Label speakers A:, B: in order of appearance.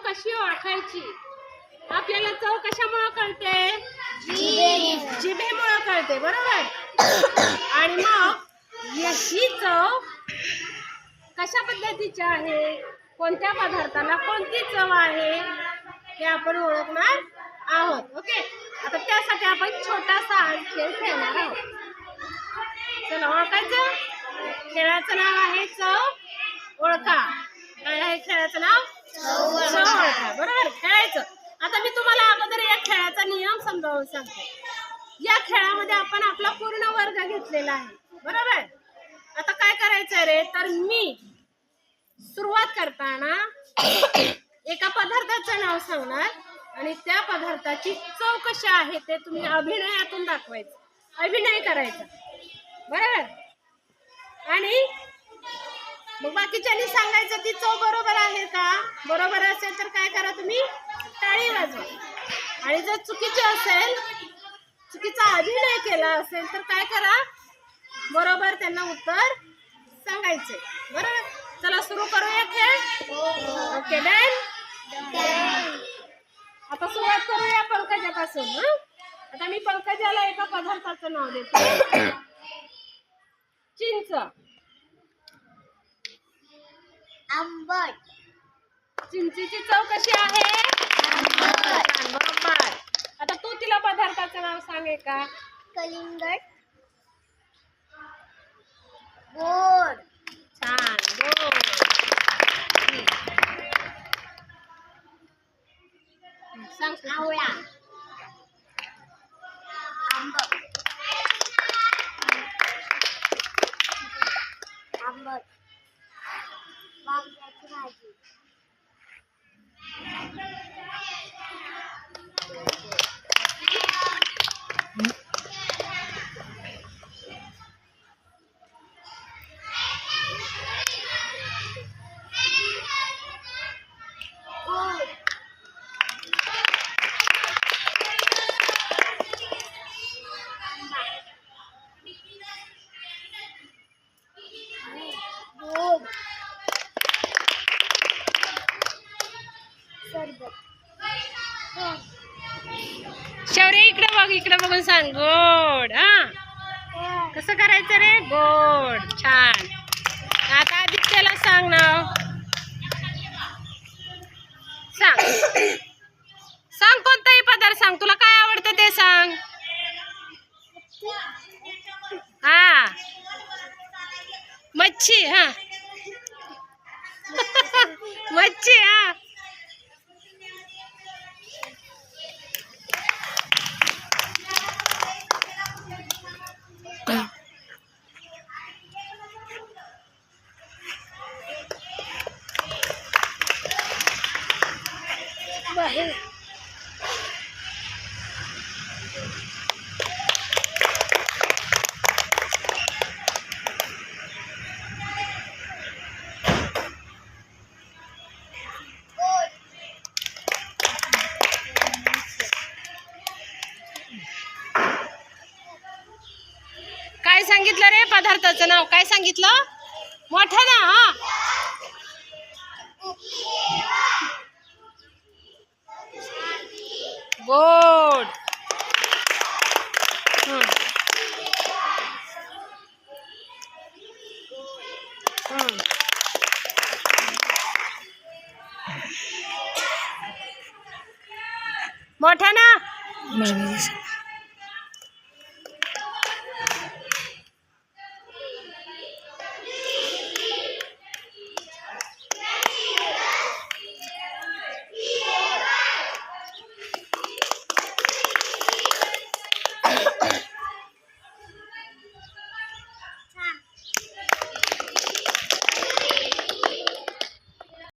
A: कशी ओळखायची? आपल्याला चव कशामुळे कळते? जिभेमुळे कळते, बरोबर. आणि मग ही चव कशा पद्धतीची आहे, कोणत्या पदार्थाला कोणती चव आहे हे आपण ओळखणार आहोत. ओके, आता त्यासाठी आपण छोटासा खेळ खेळणार आहोत. चला ओळखायचं. खेळाचं नाव आहे चव ओळखा. काय आहे खेळाचं नाव? चव ओळखा. बरोबर, खेळायचं. आता मी तुम्हाला अगोदर या खेळाचा नियम समजावून सांगते. या खेळामध्ये आपण आपला पूर्ण वर्ग घेतलेला आहे, बरोबर. आता काय करायचं रे, तर मी सुरुवात करताना एका पदार्थाचं नाव सांगणार आणि त्या पदार्थाची चव कशी आहे ते तुम्ही अभिनयातून दाखवायचं, अभिनय करायचा, बरोबर. आणि मग बाकीच्यांनी सांगायचं ती चव बरोबर आहे का. बरोबर असेल तर काय करा, तुम्ही टाळी वाजवा. आणि जर चुकीची असेल, चुकीचा अभिनय केला असेल तर काय करा, बरोबर त्यांना उत्तर सांगायचे, बरोबर. चला सुरू करूया खेळ. Okay done. आता सुरुवात करूया पंकजापासून. आता मी पंकजाला एका पदार्थाचं नाव देते. चिंच.
B: आंबट.
A: चिंचेची चव कशी आहे? बरोबर. आता तू तिला पदार्थाचं नाव सांगे का?
B: कलिंगड. गोड.
A: छान, गोड. सांग.
B: आवळा. आंबट. आंबट. वांग्याची भाजी.
A: शौर्य इकडे बघ, इकडे बघून सांग. गोड. हा, कसं करायचं रे? गोड. छान. आता आदित्यला सांग नाव. सांग. सांग कोणताही पदार्थ सांग, तुला काय आवडतं ते सांग. हा, मच्छी. हा मच्छी. हा, काय सांगितलं रे पदार्थाचं नाव? काय सांगितलं? मोठं ना. हा, गोड. मोठा ना.